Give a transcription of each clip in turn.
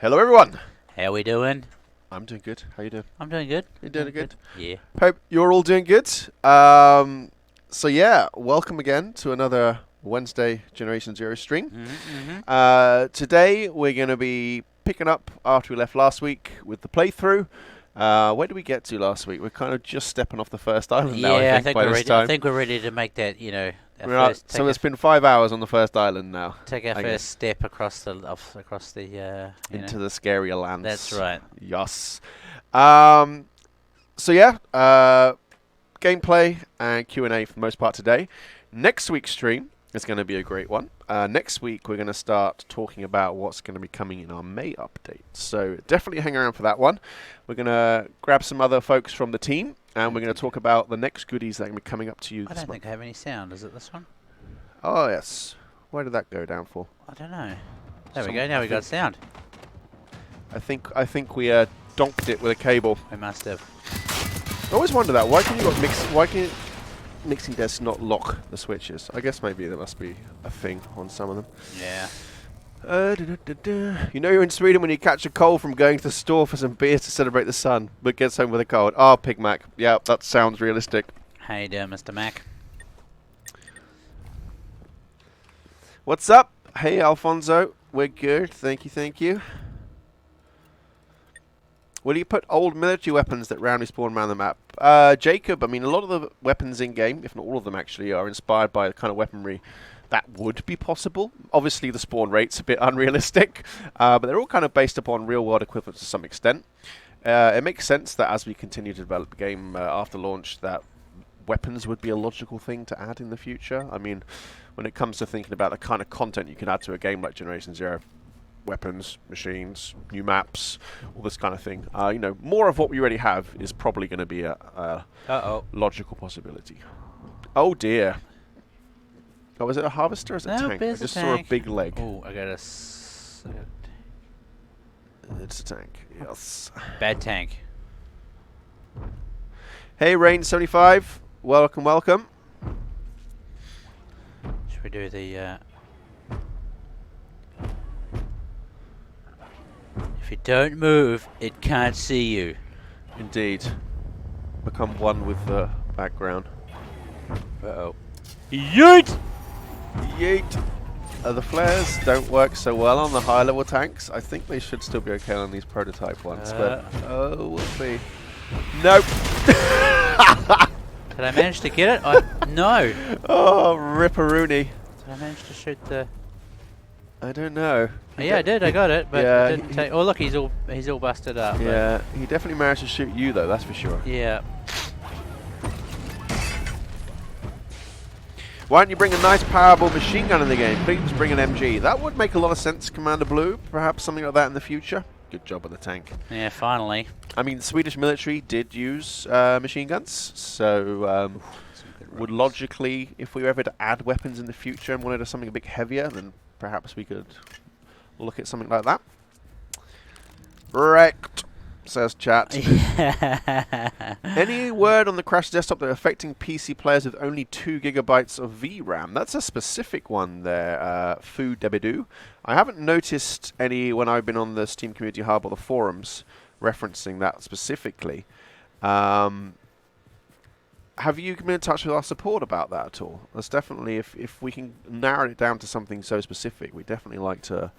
Hello, everyone. How we doing? I'm doing good. How you doing? I'm doing good. You doing good? Yeah. Hope you're all doing good. So yeah, welcome again to another Wednesday Generation Zero stream. Today we're going to be picking up after we left last week with the playthrough. Where did we get to last week? We're kind of just stepping off the first island now. Yeah, I think by we're this ready. time. I think we're ready to make that. Our We're first, so it's been 5 hours on the first island now. take our I guess. first step across the Into the scarier lands. That's right. Yes. So yeah, gameplay and Q&A for the most part today. Next week's stream is going to be a great one. Next week we're going to start talking about what's going to be coming in our May update. So definitely hang around for that one. We're going to grab some other folks from the team and we're going to talk about the next goodies that are going to be coming up to you I this don't month. think I have any sound. Is it this one? Oh yes. Where did that go down for? I don't know. There we go. Now we got sound. I think we donked it with a cable. We must have. I always wonder that. Why can mixing desks not lock the switches? I guess maybe there must be a thing on some of them. Yeah. You know you're in Sweden when you catch a cold from going to the store for some beers to celebrate the sun, but gets home with a cold. Oh, Pig Mac. Yeah, that sounds realistic. How you doing, Mr. Mac? What's up? Hey, Alfonso. We're good. Thank you. Will you put old military weapons that randomly spawn around the map? Jacob, I mean, a lot of the weapons in-game, if not all of them actually, are inspired by the kind of weaponry that would be possible. Obviously, the spawn rate's a bit unrealistic, but they're all kind of based upon real-world equivalents to some extent. It makes sense that as we continue to develop the game after launch, that weapons would be a logical thing to add in the future. I mean, when it comes to thinking about the kind of content you can add to a game like Generation Zero, weapons, machines, new maps, all this kind of thing. More of what we already have is probably going to be a logical possibility. Oh dear. Oh, is it a harvester or is it a tank? I just saw a big leg. Oh, I got a... It's a tank, yes. Bad tank. Hey, Rain75. Welcome. Should we do the... If you don't move, it can't see you. Indeed. Become one with the background. Uh-oh. Yeet! Yeet! The flares don't work so well on the high level tanks. I think they should still be okay on these prototype ones, but we'll see. Nope! Did I manage to get it? No! Oh, ripperoonie. Did I manage to shoot the... I don't know. Yeah, I did. I got it, but yeah, it didn't take... Oh, look, he's all busted up. Yeah, he definitely managed to shoot you, though, that's for sure. Yeah. Why don't you bring a nice powerful machine gun in the game? Please bring an MG. That would make a lot of sense, Commander Blue. Perhaps something like that in the future. Good job on the tank. Yeah, finally. I mean, the Swedish military did use machine guns, so would logically, if we were ever to add weapons in the future and wanted something a bit heavier, then perhaps we could look at something like that. Wrecked, says chat. Any word on the Crash desktop that are affecting PC players with only 2 gigabytes of VRAM? That's a specific one there, Foo Debidoo. I haven't noticed any when I've been on the Steam Community Hub or the forums referencing that specifically. Have you been in touch with our support about that at all? That's definitely, if we can narrow it down to something so specific, we'd definitely like to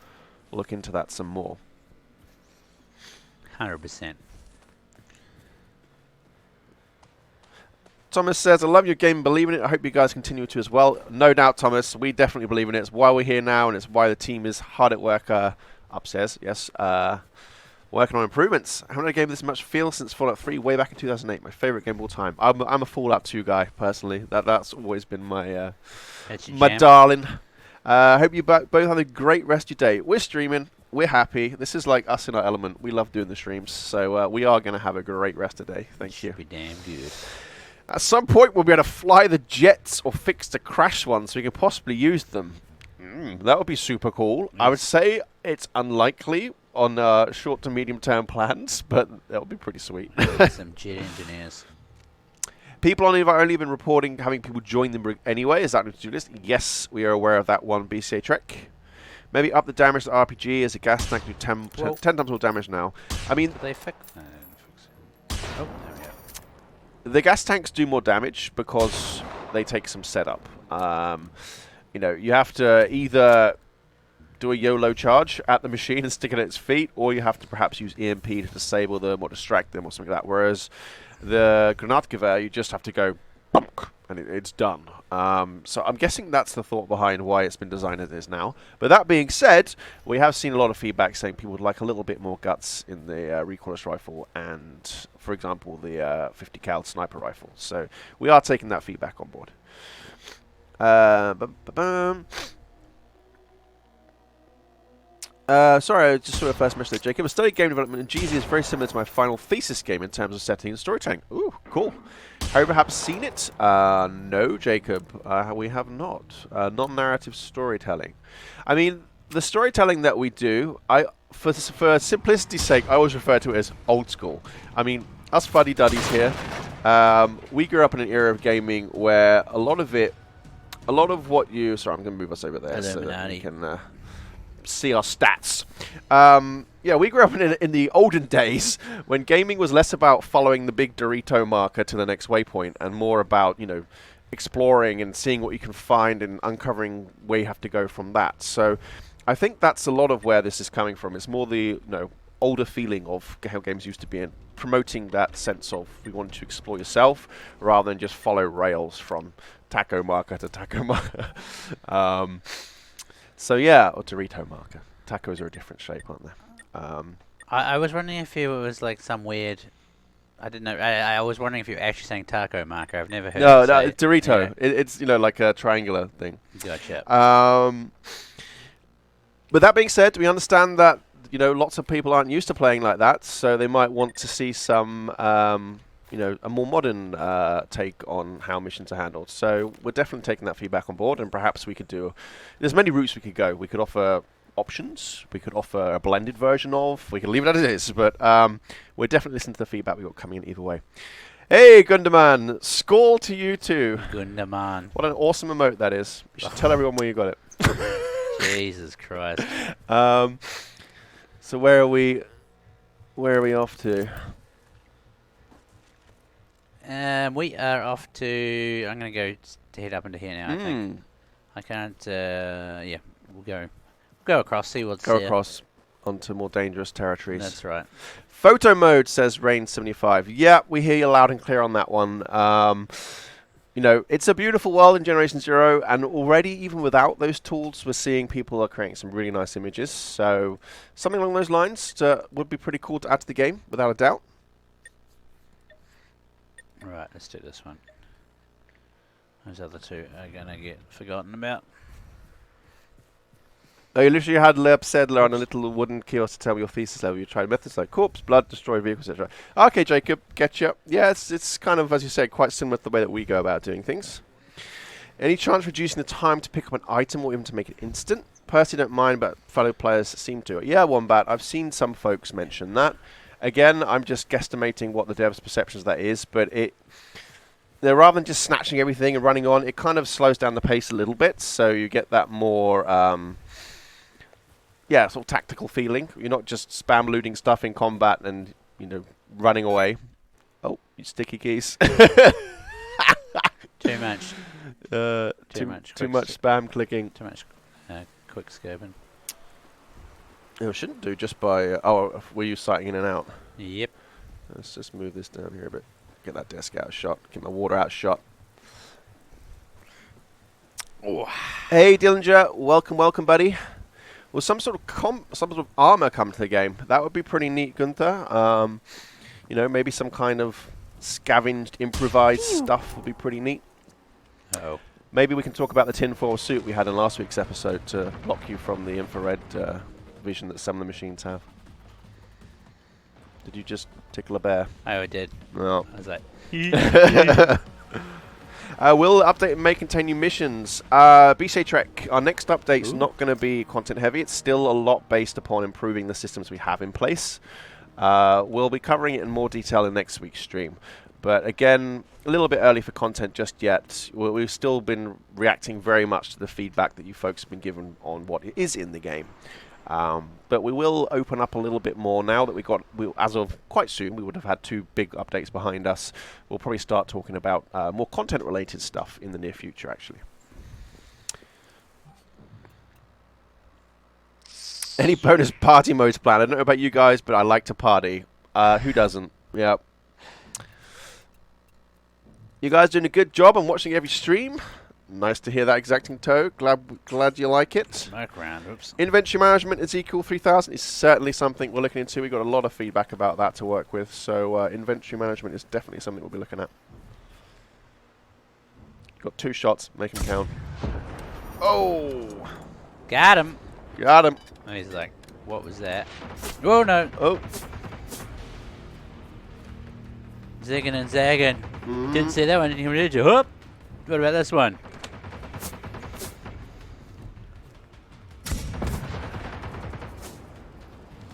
look into that some more. 100%. Thomas says, I love your game, believe in it. I hope you guys continue to as well. No doubt, Thomas. We definitely believe in it. It's why we're here now, and it's why the team is hard at work upstairs. Yes, working on improvements. I haven't had a game with this much feel since Fallout 3 way back in 2008. My favorite game of all time. I'm a Fallout 2 guy, personally. That's always been my darling. I hope you both have a great rest of your day. We're streaming. We're happy. This is like us in our element. We love doing the streams. So we are going to have a great rest of the day. Thank you. Should be damn good. At some point, we'll be able to fly the jets or fix the crash ones so we can possibly use them. That would be super cool. I would say it's unlikely on short to medium term plans, but that would be pretty sweet. Some jet engineers. People on Invite only been reporting having people join them anyway. Is that on the to-do list? Yes, we are aware of that one, BCA Trek. Maybe up the damage to RPG as a gas tank do 10 times more damage now. I mean, Did they fix? No, they didn't fix it. Oh, there we go. the gas tanks do more damage because they take some setup. You know, you have to either do a YOLO charge at the machine and stick it at its feet, or you have to perhaps use EMP to disable them or distract them or something like that. Whereas the Granatgewehr, you just have to go bonk, and it's done. So I'm guessing that's the thought behind why it's been designed as it is now. But that being said, we have seen a lot of feedback saying people would like a little bit more guts in the recoilless rifle and, for example, the 50 cal sniper rifle. So we are taking that feedback on board. Sorry, I just saw your first message there, Jacob. I studied game development, and GZ is very similar to my final thesis game in terms of setting and storytelling. Ooh, cool. Have you perhaps seen it? No, Jacob. We have not. Non-narrative storytelling. I mean, the storytelling that we do, for simplicity's sake, I always refer to it as old school. I mean, us fuddy-duddies here, we grew up in an era of gaming where a lot of what you... Sorry, I'm going to move us over there so that we can... see our stats. Yeah, we grew up in the olden days when gaming was less about following the big Dorito marker to the next waypoint and more about, you know, exploring and seeing what you can find and uncovering where you have to go from that. So I think that's a lot of where this is coming from. It's more the, you know, older feeling of how games used to be and promoting that sense of we want to explore yourself rather than just follow rails from taco marker to taco marker. So yeah, or Dorito marker. Tacos are a different shape, aren't they? I was wondering if it was like some weird... I didn't know. I was wondering if you were actually saying taco marker. I've never heard No, say it's Dorito. Yeah. It's, you know, like a triangular thing. Gotcha. But that being said, we understand that, you know, lots of people aren't used to playing like that, so they might want to see some, you know, a more modern take on how missions are handled. So we're definitely taking that feedback on board, and perhaps we could do... There's many routes we could go. We could offer options. We could offer a blended version of. We could leave it as it is, but we're definitely listening to the feedback we've got coming in either way. Hey, Gunderman! Skål to you too! Gunderman. What an awesome emote that is. You should tell everyone where you got it. Jesus Christ. So where are we off to? We are off to... I'm going to go head up into here now, I think. I can't... yeah, we'll go across, see what's Go across onto more dangerous territories. That's right. Photo mode, says Rain75. Yeah, we hear you loud and clear on that one. You know, it's a beautiful world in Generation Zero, and already, even without those tools, we're seeing people are creating some really nice images. So something along those lines would be pretty cool to add to the game, without a doubt. Right, let's do this one. Those other two are going to get forgotten about. Oh, you literally had Leb Sedler on a little wooden kiosk to tell me your thesis level. You tried methods like corpse, blood, destroy vehicles, etc. Okay, Jacob, get you. Yeah, it's kind of, as you said, quite similar to the way that we go about doing things. Any chance of reducing the time to pick up an item or even to make it instant? Personally, don't mind, but fellow players seem to. Yeah, Wombat, I've seen some folks mention that. Again, I'm just guesstimating what the devs' perceptions of that is, but they're rather than just snatching everything and running on, it kind of slows down the pace a little bit, so you get that more... yeah, sort of tactical feeling. You're not just spam looting stuff in combat and, you know, running away. Oh, you sticky keys. Too much. Too much spam clicking. Too much quick scoping. It shouldn't do just by... were you sighting in and out? Yep. Let's just move this down here a bit. Get that desk out of shot. Get my water out of shot. Oh. Hey, Dillinger. Welcome, buddy. Will some sort of armor come to the game? That would be pretty neat, Gunther. You know, maybe some kind of scavenged, improvised stuff would be pretty neat. Uh-oh. Maybe we can talk about the tinfoil suit we had in last week's episode to block you from the infrared vision that some of the machines have. Did you just tickle a bear? I did. No. I was like... Will update may contain new missions. BC Trek, our next update's not going to be content heavy. It's still a lot based upon improving the systems we have in place. We'll be covering it in more detail in next week's stream. But again, a little bit early for content just yet. We've still been reacting very much to the feedback that you folks have been given on what is in the game. But we will open up a little bit more now that as of quite soon, we would have had 2 big updates behind us. We'll probably start talking about more content-related stuff in the near future, actually. Any bonus party modes planned? I don't know about you guys, but I like to party. Who doesn't? Yeah. You guys doing a good job. I'm watching every stream. Nice to hear that, Exacting Toe. Glad you like it. Smoke round. Oops. Inventory management, Ezekiel 3000 is certainly something we're looking into. We've got a lot of feedback about that to work with. So inventory management is definitely something we'll be looking at. Got 2 shots. Make them count. Oh! Got him. Got him. Oh, he's like, what was that? Oh, no. Oh. Zigging and zagging. Didn't see that one, did you? Whoop. What about this one?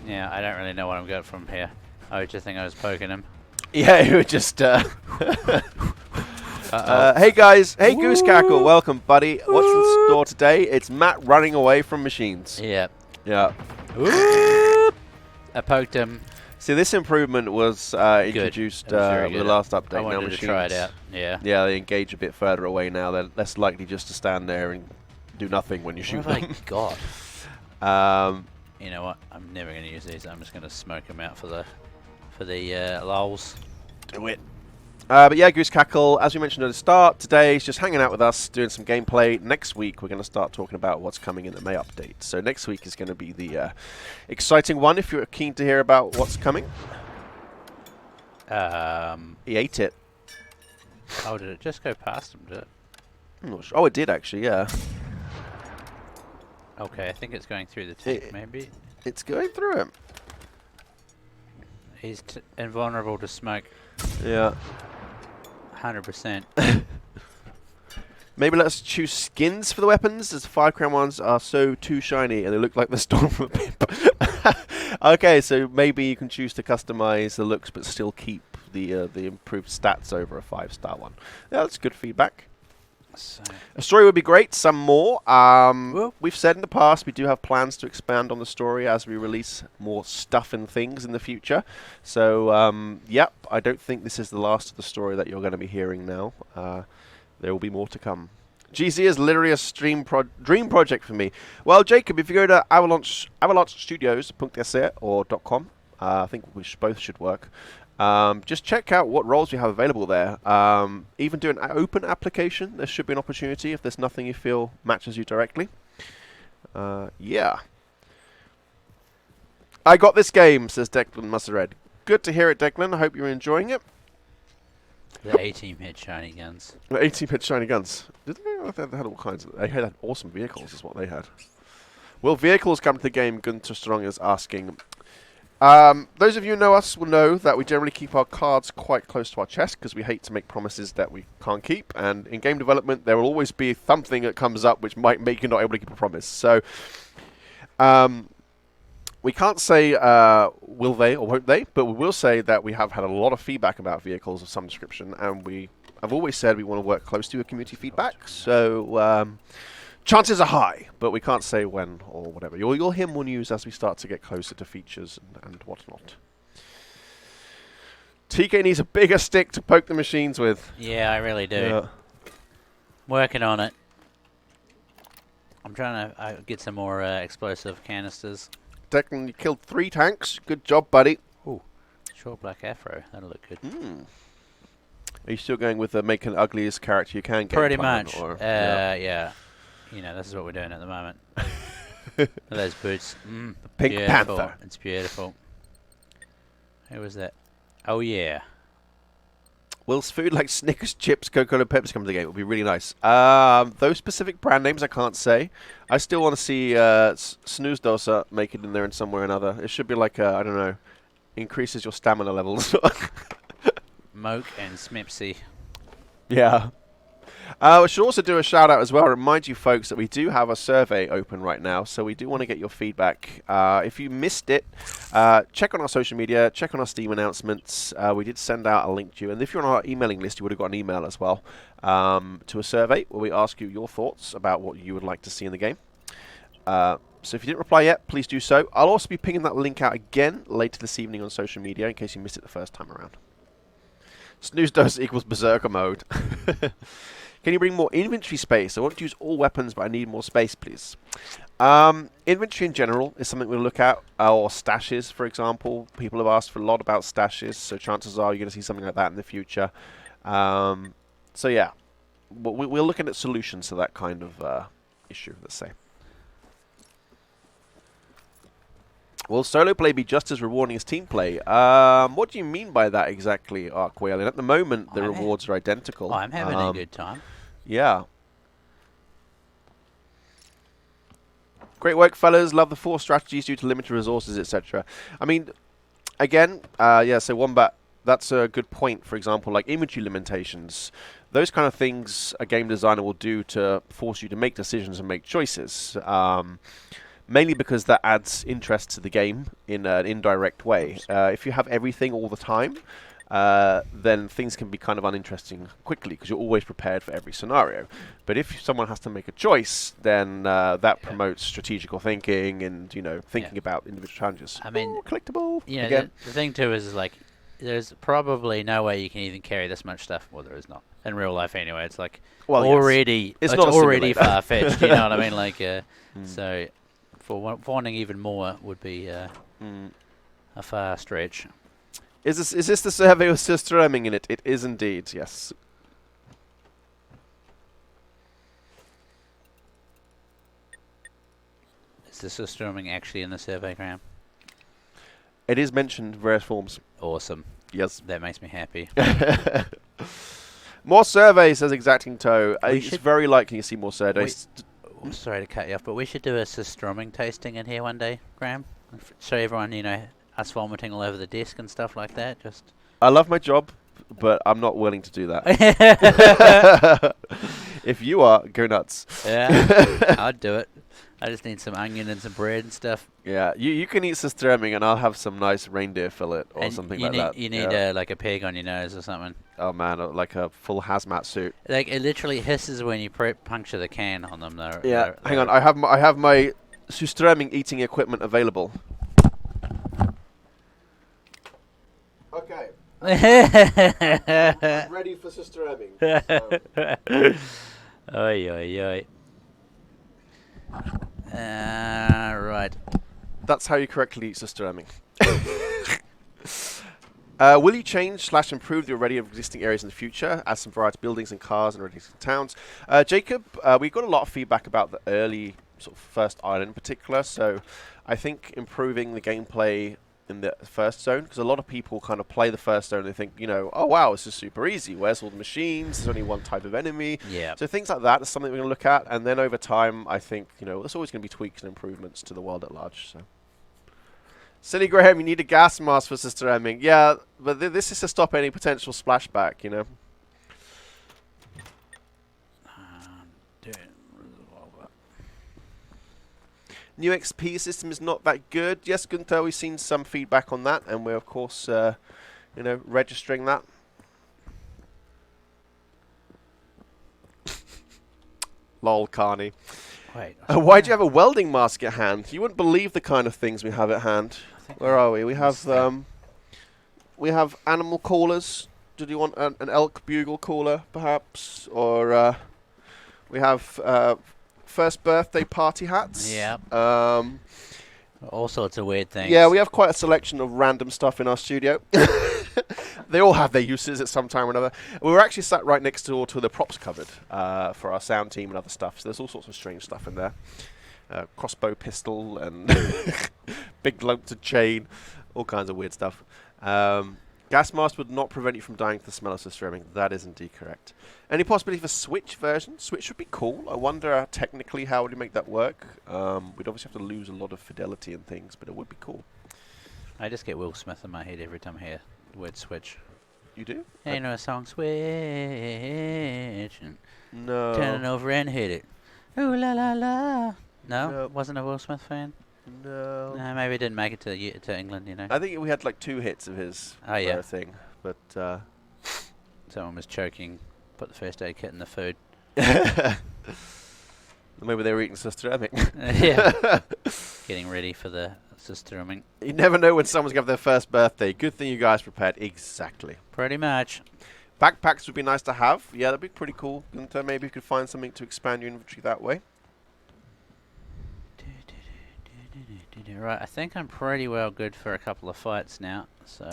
Yeah, I don't really know what I'm going from here. I just think I was poking him. Yeah, you were just... Hey guys, hey Goose Cackle, welcome buddy. What's in store today? It's Matt running away from machines. Yeah. Yeah. Whoop. I poked him. See, this improvement was introduced with the last update. I wanted to try it out. Yeah. Yeah, they engage a bit further away now. They're less likely just to stand there and do nothing when you shoot them. What have I got? You know what? I'm never going to use these. I'm just going to smoke them out for the lols. Do it. But yeah, Goose Cackle, as we mentioned at the start, today is just hanging out with us, doing some gameplay. Next week, we're going to start talking about what's coming in the May update. So next week is going to be the exciting one, if you're keen to hear about what's coming. He ate it. Oh, did it just go past him, did it? I'm not sure. Oh, it did actually, yeah. Okay, I think it's going through the tank, maybe. It's going through him. He's invulnerable to smoke. Yeah. 100%. Maybe let's choose skins for the weapons, as the 5 crown ones are so too shiny and they look like the Storm from a pimp. Okay, so maybe you can choose to customize the looks but still keep the improved stats over a 5-star one. Yeah, that's good feedback. So. A story would be great, some more. We've said in the past we do have plans to expand on the story as we release more stuff and things in the future. So, yep, I don't think this is the last of the story that you're going to be hearing now. There will be more to come. GZ is literally a dream project for me. Well, Jacob, if you go to avalanchestudios.se or .com, I think both should work. Just check out what roles we have available there. Even do an open application. There should be an opportunity if there's nothing you feel matches you directly. Yeah. I got this game, says Declan Mussered. Good to hear it, Declan. I hope you're enjoying it. The A-Team had shiny guns. The A-Team had shiny guns. Did they? I thought they had all kinds of... They had awesome vehicles is what they had. Will vehicles come to the game? Gunter Strong is asking... those of you who know us will know that we generally keep our cards quite close to our chest because we hate to make promises that we can't keep. And in game development, there will always be something that comes up which might make you not able to keep a promise. So, we can't say will they or won't they, but we will say that we have had a lot of feedback about vehicles of some description, and I've always said we want to work close to your community feedback. So, chances are high, but we can't say when or whatever. You'll hear more news as we start to get closer to features and whatnot. TK needs a bigger stick to poke the machines with. Yeah, I really do. Yeah. Working on it. I'm trying to get some more explosive canisters. Declan, you killed 3 tanks. Good job, buddy. Ooh, short black afro. That'll look good. Are you still going with the make an ugliest character you can get? Pretty much. Or, yeah. You know, this is what we're doing at the moment. Those boots. Pink beautiful. Panther. It's beautiful. Who was that? Oh, yeah. Will's food like Snickers, chips, Coca-Cola, Pepsi come to the game. It would be really nice. Those specific brand names I can't say. I still want to see Snooze Dosa make it in there in some way or another. It should be like, I don't know, increases your stamina levels. Moke and Smipsy. Yeah. We should also do a shout out as well. Remind you folks that we do have a survey open right now, so we do want to get your feedback. If you missed it, check on our social media, check on our Steam announcements. We did send out a link to you, and if you're on our emailing list, you would have got an email as well to a survey where we ask you your thoughts about what you would like to see in the game. So if you didn't reply yet, please do so. I'll also be pinging that link out again later this evening on social media in case you missed it the first time around. Snooze dose equals berserker mode. Can you bring more inventory space? I want to use all weapons, but I need more space, please. Inventory in general is something we'll look at, or stashes, for example. People have asked for a lot about stashes, so chances are you're going to see something like that in the future. So yeah, we're looking at solutions to that kind of issue, let's say. Will solo play be just as rewarding as team play? What do you mean by that exactly, Arkwhale? And at the moment, the rewards are identical. I'm having a good time. Yeah. Great work, fellas. Love the 4 strategies due to limited resources, etc. I mean, again, yeah, so Wombat, that's a good point. For example, like inventory limitations. Those kind of things a game designer will do to force you to make decisions and make choices. Mainly because that adds interest to the game in an indirect way. If you have everything all the time, then things can be kind of uninteresting quickly because you're always prepared for every scenario. But if someone has to make a choice, then that promotes strategical thinking and, you know, thinking about individual challenges. I mean, collectible. You know, the thing too is like, there's probably no way you can even carry this much stuff. Well, there is not in real life anyway. It's like already, yes. it's already far fetched. You know what I mean? Like, so. For wanting even more would be a far stretch. Is this the survey with Surströmming in it? It is indeed, yes. Is the Surströmming actually in the survey, Graham? It is mentioned in various forms. Awesome. Yes. That makes me happy. More surveys, says Exacting Toe. It's very likely you see more surveys. Sorry to cut you off, but we should do a Surströmming tasting in here one day, Graham. Show everyone, you know, us vomiting all over the desk and stuff like that. Just. I love my job, but I'm not willing to do that. If you are, go nuts. Yeah, I'd do it. I just need some onion and some bread and stuff. Yeah, you can eat Surströmming and I'll have some nice reindeer fillet or something like that. You need like a peg on your nose or something. Oh man, like a full hazmat suit. Like it literally hisses when you puncture the can on them. Yeah, hang on. I have my Surströmming eating equipment available. Okay. I'm ready for Surströmming. Oi, oi, oi. Right. That's how you correctly eat Surströmming. Will you change/improve the already existing areas in the future, add some variety of buildings and cars and existing towns? Jacob, we got a lot of feedback about the early sort of first island in particular, so I think improving the gameplay in the first zone, because a lot of people kind of play the first zone and they think, you know, oh wow, this is super easy. Where's all the machines? There's only one type of enemy. Yeah. So things like that is something we're going to look at, and then over time, I think, you know, there's always going to be tweaks and improvements to the world at large. So. Silly Graham, you need a gas mask for Surströmming. Yeah, but this is to stop any potential splashback, you know. New XP system is not that good. Yes, Gunther, we've seen some feedback on that, and we're of course, you know, registering that. Lol, Carney. Wait. Why do you have a welding mask at hand? You wouldn't believe the kind of things we have at hand. Where are we? We have animal collars. Did you want an elk bugle collar, perhaps? Or we have first birthday party hats. Yeah. All sorts of weird things. Yeah, we have quite a selection of random stuff in our studio. They all have their uses at some time or another. We were actually sat right next door to the props cupboard for our sound team and other stuff. So there's all sorts of strange stuff in there. Crossbow pistol and big lumps of chain, all kinds of weird stuff. Gas mask would not prevent you from dying to the smell of Surströmming. That is indeed correct. Any possibility of a Switch version? Switch would be cool. I wonder technically how would you make that work. We'd obviously have to lose a lot of fidelity and things, but it would be cool. I just get Will Smith in my head every time I hear the word Switch. You do? Yeah, you know a song, Switch, and No. turn it over and hit it. Ooh la la la. No, Nope. wasn't a Will Smith fan. No. No, maybe it didn't make it to England. You know, I think we had like 2 hits of his Oh, yeah. thing, but someone was choking. Put the first aid kit in the food. maybe they were eating Surströmming. Yeah. Getting ready for the Surströmming. You never know when someone's going to have their first birthday. Good thing you guys prepared. Exactly. Pretty much. Backpacks would be nice to have. Yeah, that'd be pretty cool. And maybe you could find something to expand your inventory that way. Right, I think I'm pretty well good for a couple of fights now. So.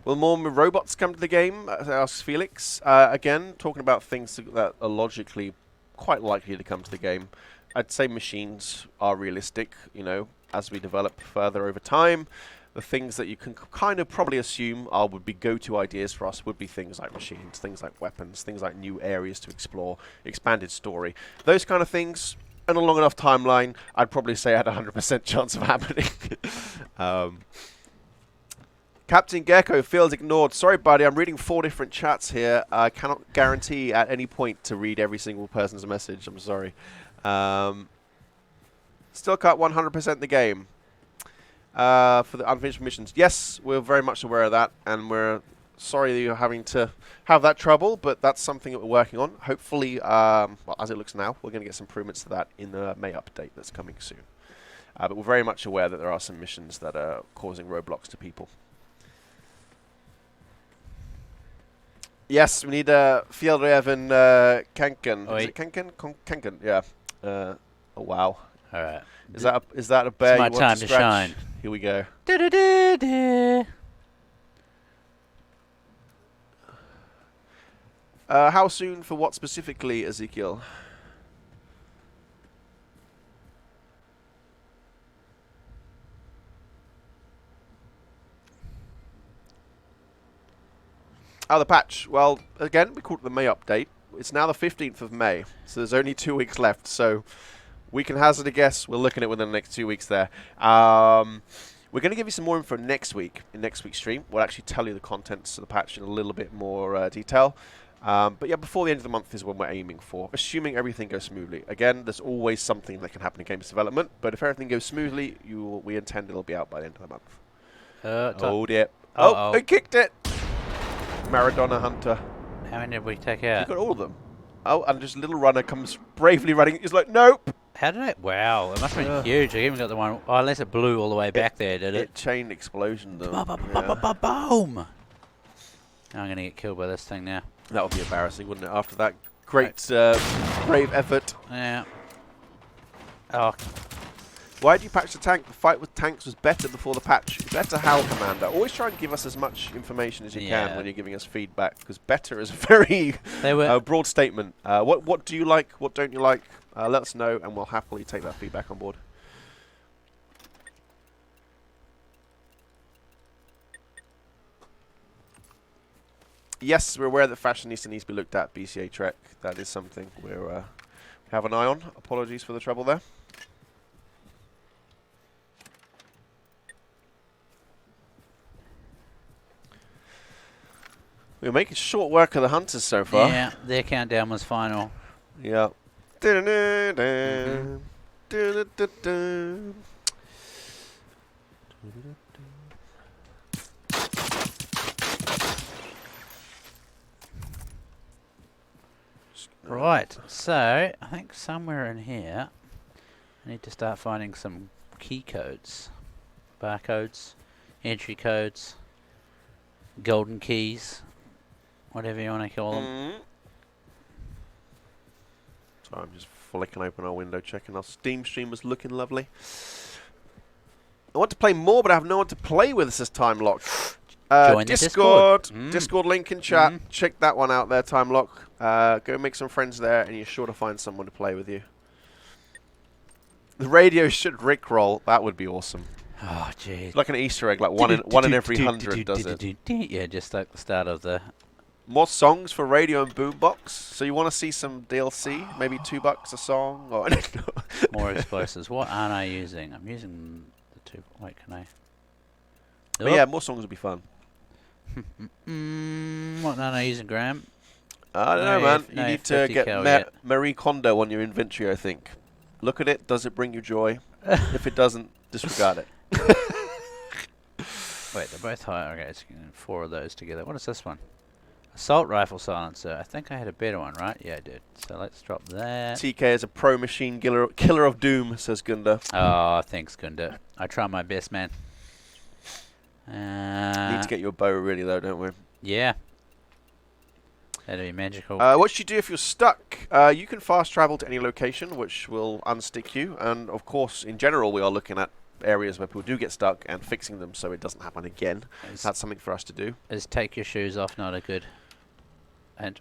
Will more robots come to the game? Asks Felix. Again, talking about things that are logically quite likely to come to the game. I'd say machines are realistic, you know, as we develop further over time. The things that you can kind of probably assume would be go-to ideas for us would be things like machines, things like weapons, things like new areas to explore, expanded story. Those kind of things, in a long enough timeline, I'd probably say I had a 100% chance of happening. Captain Gecko feels ignored. Sorry, buddy, I'm reading 4 different chats here. I cannot guarantee at any point to read every single person's message. I'm sorry. Still cut 100% the game. For the unfinished missions. Yes, we're very much aware of that, and we're sorry that you're having to have that trouble, but that's something that we're working on. Hopefully, well, as it looks now, we're going to get some improvements to that in the May update that's coming soon. But we're very much aware that there are some missions that are causing roadblocks to people. Yes, we need Fjellreven Kanken. Is it Kanken? Kanken, yeah. Oh, wow. All right. Is that a bear It's my you want time to to scratch? shine. Here we go. How soon for what specifically, Ezekiel? Oh, the patch. Well, again, we called it the May update. It's now the 15th of May, so there's only 2 weeks left. So we can hazard a guess. We're looking at within the next 2 weeks there. We're going to give you some more info next week, in next week's stream. We'll actually tell you the contents of the patch in a little bit more detail. But yeah, before the end of the month is when we're aiming for, assuming everything goes smoothly. Again, there's always something that can happen in games development, but if everything goes smoothly, we intend it'll be out by the end of the month. Oh dear. Oh, it kicked it! Maradona Hunter. How many did we take out? You got all of them. Oh, and just a little runner comes bravely running. He's like, nope! How did it? Wow, it must have been huge. I even got the one. Oh, unless it blew all the way back there, did it? It chain explosion them. Boom! I'm going to get killed by this thing now. That would be embarrassing, wouldn't it? After that great, brave effort. Yeah. Oh. Why did you patch the tank? The fight with tanks was better before the patch. Better how, Commander? Always try and give us as much information as you can when you're giving us feedback, because better is a very broad statement. What do you like? What don't you like? Let us know, and we'll happily take that feedback on board. Yes, we're aware that Fashionista needs to be looked at, BCA Trek. That is something we have an eye on. Apologies for the trouble there. We're making short work of the hunters so far. Yeah, their countdown was final. Yeah. Right, so I think somewhere in here I need to start finding some key codes, barcodes, entry codes, golden keys, whatever you want to call them. Sorry, I'm just flicking open our window, checking our Steam stream was looking lovely. I want to play more, but I have no one to play with, says Time Lock. Join Discord. the Discord. Discord link in chat. Check that one out there, Time Lock. Go make some friends there, and you're sure to find someone to play with you. The radio should rickroll. That would be awesome. Oh, jeez. Like an Easter egg, like one in every 100 does it. Yeah, just like the start of the... More songs for radio and boombox. So you want to see some DLC? Maybe $2 a song? Or More explosives. What aren't I using? I'm using the two... Wait, can I... But yeah, more songs would be fun. What none are using, Graham? I don't No, know, man. no You need to 50 get cal yet. Marie Kondo on your inventory, I think. Look at it. Does it bring you joy? If it doesn't, disregard it. Wait, they're both high. Okay, so 4 of those together. What is this one? Assault rifle silencer. I think I had a better one, right? Yeah, I did. So let's drop that. TK is a pro machine killer of doom, says Gunda. Oh, thanks, Gunda. I try my best, man. Need to get you a bow, really, though, don't we? Yeah. That'd be magical. What should you do if you're stuck? You can fast travel to any location, which will unstick you. And, of course, in general, we are looking at areas where people do get stuck and fixing them so it doesn't happen again. That's something for us to do. Is take your shoes off not a good... And,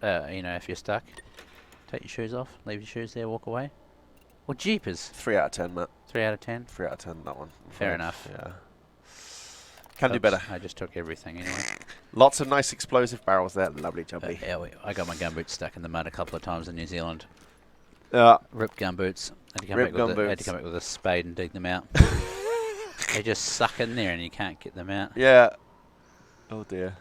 you know, if you're stuck, take your shoes off, leave your shoes there, walk away. Well, jeepers. 3 out of 10, Matt. 3 out of 10? 3 out of 10, that one. Fair enough. Yeah. Can do Oops, better. I just took everything anyway. Lots of nice explosive barrels there. Lovely, jubbly. Yeah, I got my gumboots stuck in the mud a couple of times in New Zealand. Ripped Gumboots. Had to come back with a spade and dig them out. They just suck in there and you can't get them out. Yeah. Oh dear.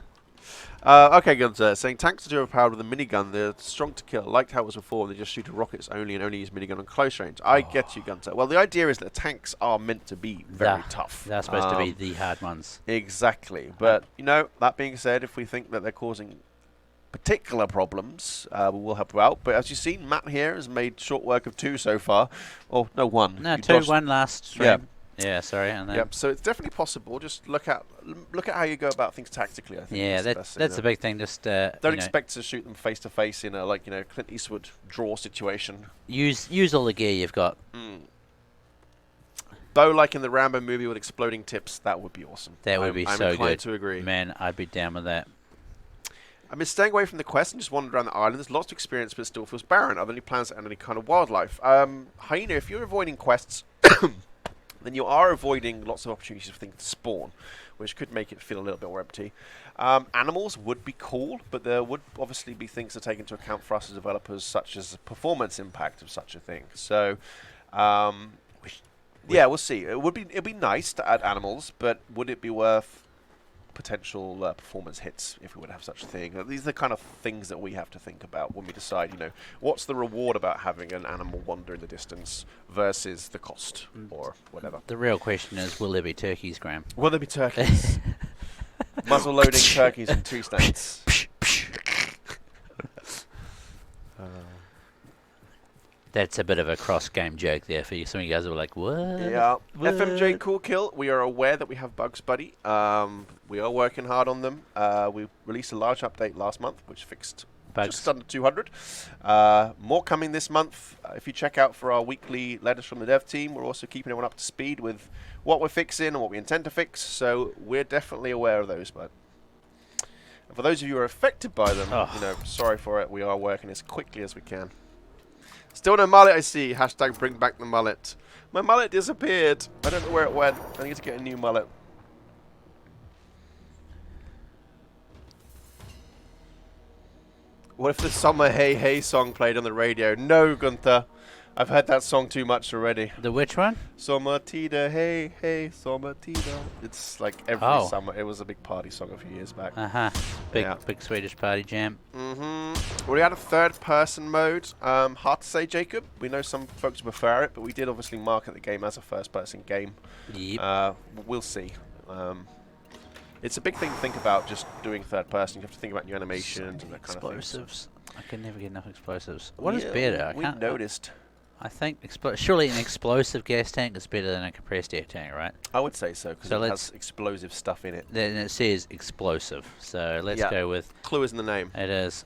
Okay, Gunter, saying tanks are overpowered with a minigun. They're strong to kill. I liked how it was before. They just shoot at rockets only and only use minigun on close range. I get you, Gunter. Well, the idea is that tanks are meant to be very tough. They're supposed to be the hard ones. Exactly. But, you know, that being said, if we think that they're causing particular problems, we will help you out. But as you've seen, Matt here has made short work of 2 so far. Oh, no, 1. No, You 2, dodged- 1 last stream. Yeah. Yeah, sorry. And then Yep. So it's definitely possible. Just look at how you go about things tactically. I think. yeah, that's that's the big thing. Just Don't expect to shoot them face to face in a Clint Eastwood draw situation. use all the gear you've got. Though, like in the Rambo movie with exploding tips, that would be awesome. That would be I'm so inclined good. to agree. Man, I'd be down with that. I've been staying away from the quest and just wandered around the island. There's lots of experience, but it still feels barren. Are there any plans to add any kind of wildlife? Hyena, if you're avoiding quests, then you are avoiding lots of opportunities for things to spawn, which could make it feel a little bit more empty. Animals would be cool, but there would obviously be things to take into account for us as developers, such as the performance impact of such a thing. So, yeah, we'll see. It'd be nice to add animals, but would it be worth potential performance hits if we would have such a thing? These are the kind of things that we have to think about when we decide, what's the reward about having an animal wander in the distance versus the cost or whatever. The real question is, will there be turkeys, Graham? Will there be turkeys? Muzzle loading turkeys in 2 states. That's a bit of a cross-game joke there for you. Some of you guys were like, what? Yeah. What? FMJ Cool Kill, we are aware that we have Bugs Buddy. We are working hard on them. We released a large update last month, which fixed Bugs. just under 200. More coming this month. If you check out for our weekly letters from the dev team, we're also keeping everyone up to speed with what we're fixing and what we intend to fix. So we're definitely aware of those. But for those of you who are affected by them, sorry for it. We are working as quickly as we can. Still no mullet, I see. Hashtag bring back the mullet. My mullet disappeared. I don't know where it went. I need to get a new mullet. What if the Summer Hey Hey song played on the radio? No, Gunther. I've heard that song too much already. The which one? Sommertida, hey, hey, Sommertida. It's like every summer. It was a big party song a few years back. Big Swedish party jam. We had a third-person mode. Hard to say, Jacob. We know some folks prefer it, but we did obviously market the game as a first-person game. Yep. We'll see. It's a big thing to think about, just doing third-person. You have to think about new animations and that kind of thing. Explosives. I can never get enough explosives. What is better? We noticed. I think surely an explosive gas tank is better than a compressed air tank, right? I would say so, because it has explosive stuff in it. Then it says explosive, so let's go with... Clue is in the name. It is.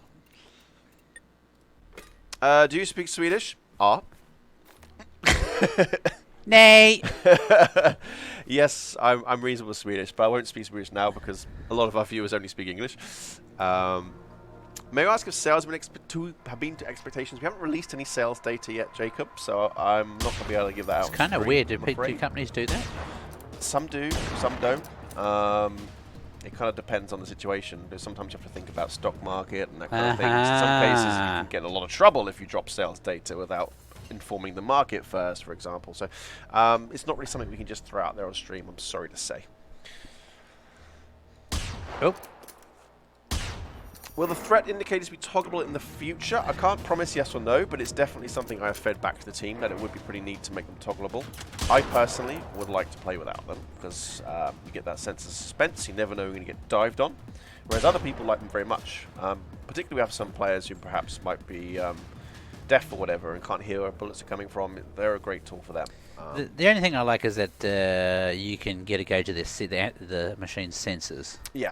Do you speak Swedish? Ah. Nay! Yes, I'm reasonable Swedish, but I won't speak Swedish now because a lot of our viewers only speak English. May I ask if sales have been to expectations? We haven't released any sales data yet, Jacob, so I'm not going to be able to give that out. It's kind of weird. Do companies do that? Some do, some don't. It kind of depends on the situation. Sometimes you have to think about stock market and that kind of thing. In some cases, you can get in a lot of trouble if you drop sales data without informing the market first, for example. So it's not really something we can just throw out there on stream, I'm sorry to say. Oh. Will the threat indicators be toggleable in the future? I can't promise yes or no, but it's definitely something I have fed back to the team that it would be pretty neat to make them toggleable. I personally would like to play without them because you get that sense of suspense. You never know when you're going to get dived on, whereas other people like them very much. Particularly we have some players who perhaps might be deaf or whatever and can't hear where bullets are coming from. They're a great tool for them. The only thing I like is that you can get a gauge of the machine's sensors. Yeah.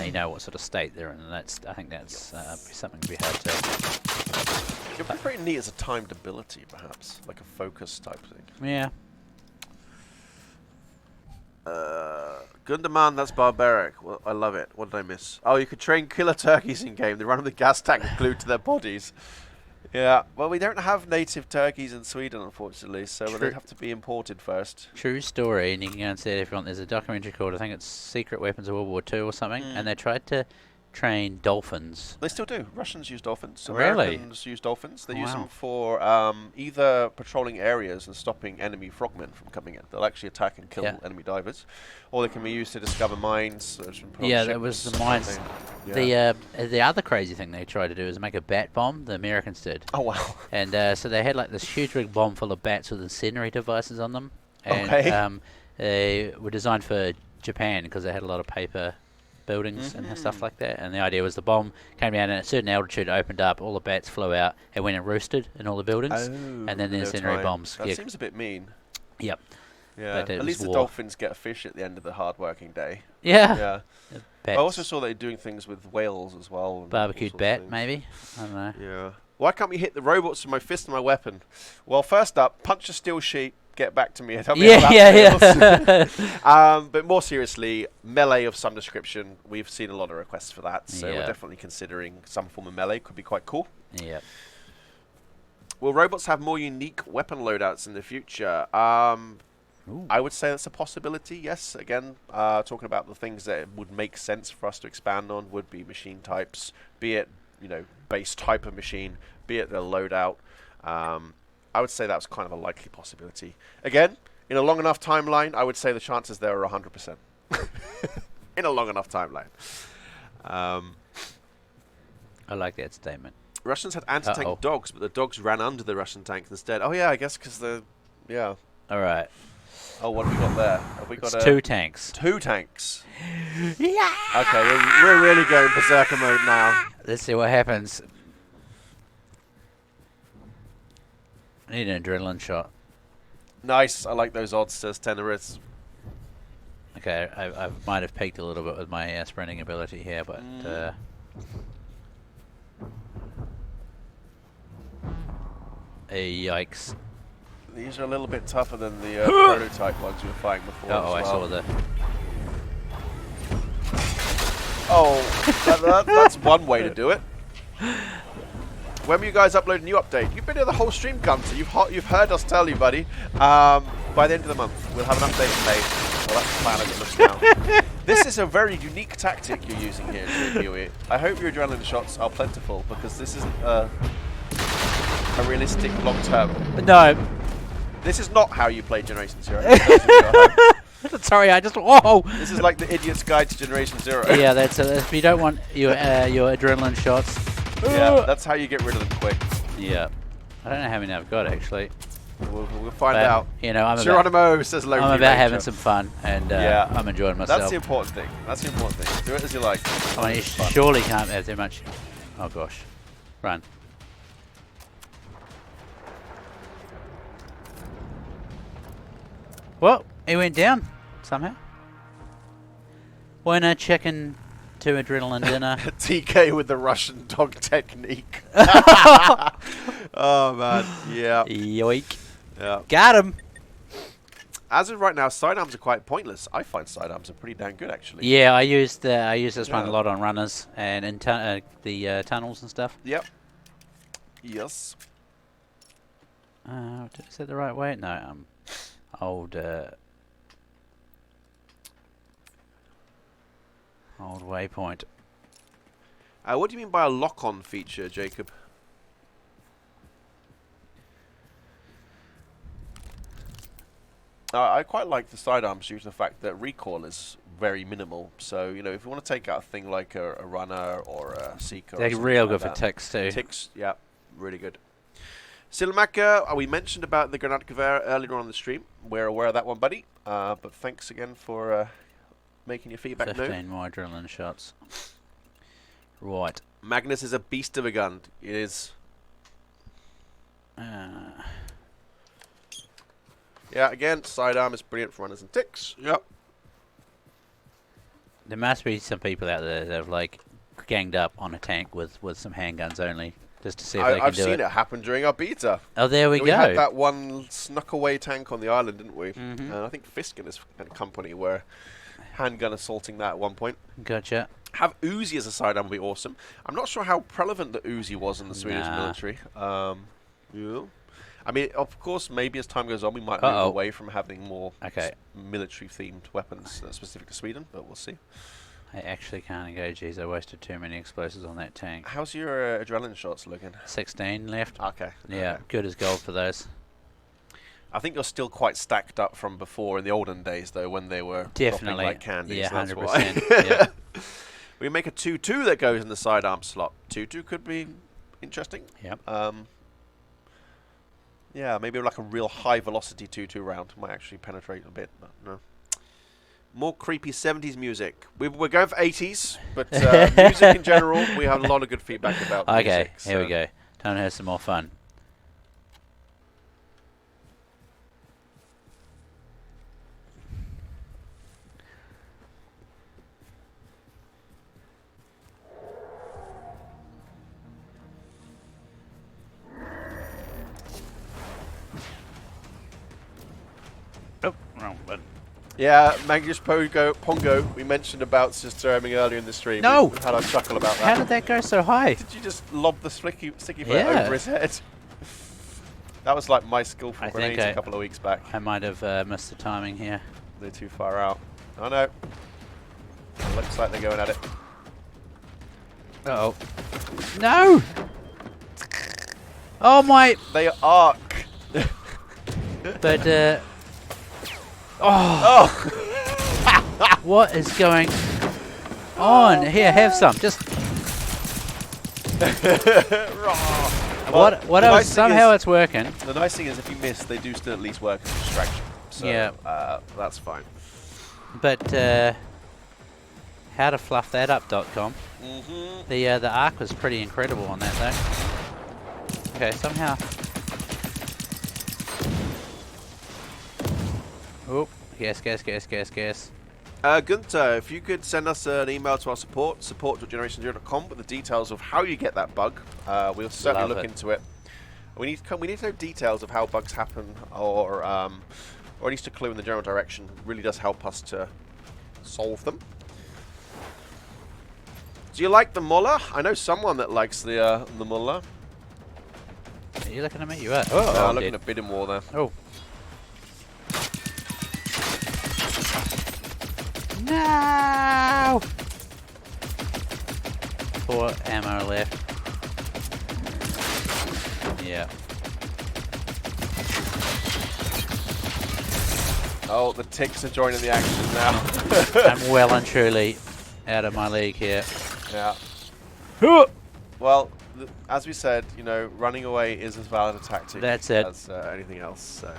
You know what sort of state they're in, and I think that's something to be hard to. It would be pretty neat as a timed ability, perhaps, like a focus type thing. Yeah. Gunderman, that's barbaric. Well, I love it. What did I miss? Oh, you could train killer turkeys in game. They run with the gas tank glued to their bodies. Yeah, well, we don't have native turkeys in Sweden, unfortunately, so they'd have to be imported first. True story, and you can go and see it if you want. There's a documentary called, I think it's Secret Weapons of World War II or something, and they tried to train dolphins. They still do. Russians use dolphins. Really? Americans use dolphins. They use them for either patrolling areas and stopping enemy frogmen from coming in. They'll actually attack and kill enemy divers. Or they can be used to discover mines. Yeah, that was the mines. Yeah. The other crazy thing they tried to do is make a bat bomb. The Americans did. Oh, wow. And so they had like this huge big bomb full of bats with incendiary devices on them. And they were designed for Japan because they had a lot of paper buildings and stuff like that, and the idea was the bomb came down at a certain altitude, opened up, all the bats flew out and went and roosted in all the buildings, and then the incendiary bombs. That seems a bit mean. Yep. Yeah. At least the dolphins get a fish at the end of the hard working day. Yeah. Yeah. I also saw they're doing things with whales as well. Barbecued bat, maybe. I don't know. Yeah. Why can't we hit the robots with my fist and my weapon? Well, first up, punch a steel sheet. Get back to me and tell me how that feels. But more seriously, melee of some description. We've seen a lot of requests for that, so we're definitely considering some form of melee. Could be quite cool. Yeah. Will robots have more unique weapon loadouts in the future? I would say that's a possibility, yes. Again, talking about the things that would make sense for us to expand on would be machine types, be it, base type of machine, be it their loadout. I would say that's kind of a likely possibility. Again, in a long enough timeline, I would say the chances there are 100%. In a long enough timeline. I like that statement. Russians had anti-tank dogs, but the dogs ran under the Russian tanks instead. Oh, yeah, I guess because the... Yeah. All right. Oh, what have we got there? Have we got 2 tanks. 2 tanks. Yeah! Okay, we're really going berserker mode now. Let's see what happens. I need an adrenaline shot. Nice. I like those odds, says Tenorith. Okay, I might have peaked a little bit with my sprinting ability here, but... yikes. These are a little bit tougher than the prototype ones we were fighting before. I saw the... Oh, that's one way to do it. When will you guys upload a new update? You've been here the whole stream, Gunter. You've heard us tell you, buddy. By the end of the month, we'll have an update made. Well, that's the plan as it looks now. This is a very unique tactic you're using here, Huey. I hope your adrenaline shots are plentiful, because this isn't a realistic long-term. No. This is not how you play Generation Zero. Sorry, I just... Whoa! This is like the Idiot's Guide to Generation Zero. Yeah, that's if you don't want your adrenaline shots... Yeah, that's how you get rid of them quick. Yeah. I don't know how many I've got, actually. We'll find out. I'm Geronimo says low. I'm about having some fun, and I'm enjoying myself. That's the important thing. That's the important thing. Do it as you like. I mean, you surely can't have too much... Oh, gosh. Run. Well, he went down somehow. When a chicken to adrenaline dinner. TK with the Russian dog technique. Oh man, yeah. Yoink. Yeah. Got him. As of right now, sidearms are quite pointless. I find sidearms are pretty dang good, actually. Yeah, I use this one a lot on runners and in the tunnels and stuff. Yep. Yes. Is that the right way? No. Old waypoint. What do you mean by a lock-on feature, Jacob? I quite like the sidearms due to the fact that recoil is very minimal. So, you know, if you want to take out a thing like a runner or a seeker, They're or real like good for ticks too. Ticks, yeah, really good. Silamaka, we mentioned about the Granatgewehr earlier on in the stream. We're aware of that one, buddy. But thanks again for making your feedback known. 15 more adrenaline shots. Right. Magnus is a beast of a gun. It is. Yeah, again, sidearm is brilliant for runners and ticks. Yep. There must be some people out there that have like ganged up on a tank with some handguns only, just to see if they can I've do seen it. it happen during our beta. Oh, there we We go. had that one snuck away tank on the island, didn't we? Mhm. I think Fisk and his company were handgun assaulting that at one point. Gotcha. Have Uzi as a sidearm would be awesome. I'm not sure how prevalent the Uzi was in the Swedish Nah. military. Yeah. I mean, of course, maybe as time goes on, we might move away from having more military-themed weapons specific to Sweden, but we'll see. I actually can't engage these. I wasted too many explosives on that tank. How's your adrenaline shots looking? 16 left. Okay. Yeah, okay. good as gold for those. I think you're still quite stacked up from before in the olden days, though, when they were dropping like candy. Yeah, so that's 100%. why. Yeah. We make a 2-2 that goes in the sidearm slot. 2-2 could be interesting. Yep. Yeah, maybe like a real high velocity 2-2 round might actually penetrate a bit, but no. More creepy 70s music. We're going for 80s, but music in general, we have a lot of good feedback about music. Okay, here we go. Time to have some more fun. Oh, wrong button. Yeah, Magnus Pongo, we mentioned about Sister Hemming earlier in the stream. No! We had a chuckle about that. How did that go so high? Did you just lob the sticky foot Yeah. over his head? That was like my skillful I grenades think a couple of weeks back. I might have missed the timing here. They're too far out. Oh no. Looks like they're going at it. Uh-oh. No! Oh my... They arc. But, oh! What is going on? Here, have some. Just... Well, what else? Somehow it's working. The nice thing is if you miss, they do still at least work as a distraction. So, Yeah. That's fine. But, howtofluffthatup.com. The arc was pretty incredible on that though. Okay, somehow. Oh, gas. Gunther, if you could send us an email to our support@generation0.com with the details of how you get that bug, we'll certainly look into it. We need to know details of how bugs happen, or at least a clue in the general direction. It really does help us to solve them. Do you like the Muller? I know someone that likes the Muller. Are you looking at me? You are. Oh, No, I'm looking dead. at Bidding War there. Oh. No! 4 ammo left. Yeah. Oh, the ticks are joining the action now. I'm well and truly out of my league here. Yeah. Well, as we said, you know, running away is as valid a tactic That's it. as anything else. So.